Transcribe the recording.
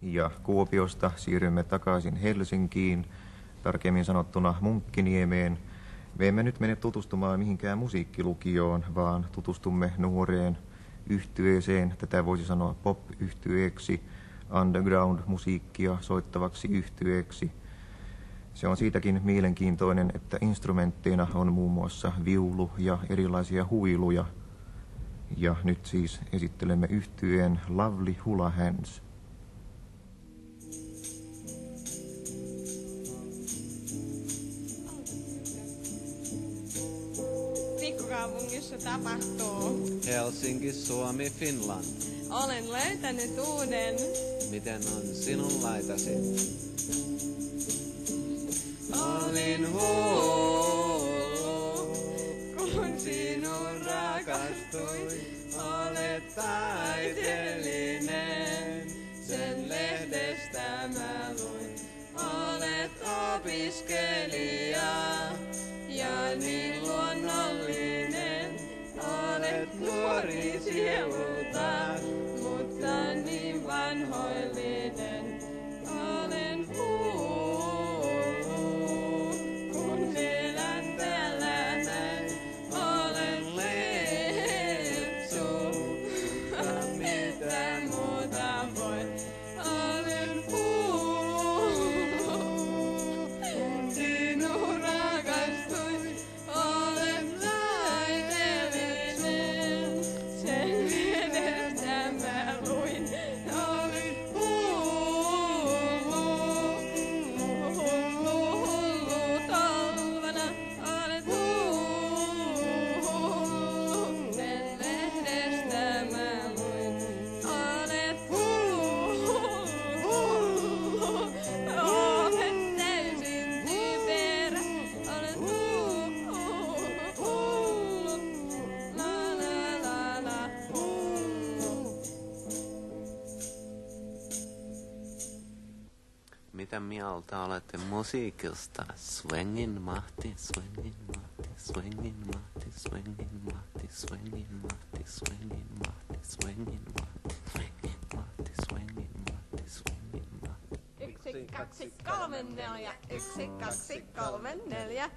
Ja Kuopiosta siirrymme takaisin Helsinkiin, tarkemmin sanottuna Munkkiniemeen. Me emme nyt mene tutustumaan mihinkään musiikkilukioon, vaan tutustumme nuoreen yhtyeeseen, tätä voisi sanoa pop-yhtyeeksi, underground-musiikkia soittavaksi yhtyeeksi. Se on siitäkin mielenkiintoinen, että instrumentteina on muun muassa viulu ja erilaisia huiluja. Ja nyt siis esittelemme yhtyeen Lovely Hula Hands. Pikkukaupungissa tapahtuu. Helsinki, Suomi, Finland. Olen löytänyt uuden. Miten on sinun laitasi? Olin hullu, kun sinun rakastuin. Olet taiteellinen, sen lehdestä mä luin. Olet opiskelija ja niin luonnollinen. Olet nuori sielultaan, mutta niin vanhoillinen. Olen hullu, kun elän tällainen. Olen lepsu, mitä muuta voi. Olen hullu, kun sinun rakastuin. Olen taiteellinen, sen edestä mä luin. Olin hullu, talvena. Olet hullu, sen lehdestä mä luin. Olet hullu, olet täysin typerä. Olet hullu, la la la la, hullu. Mitä mieltä olette musiikista? Swingin mahti, swingin mahti, swingin mahti, swingin mahti, swingin mahti, swingin mahti, swingin mahti, swingin mahti, swingin mahti, swingin mahti. 1, 2, 3, 4. 1, 2, 3, 4.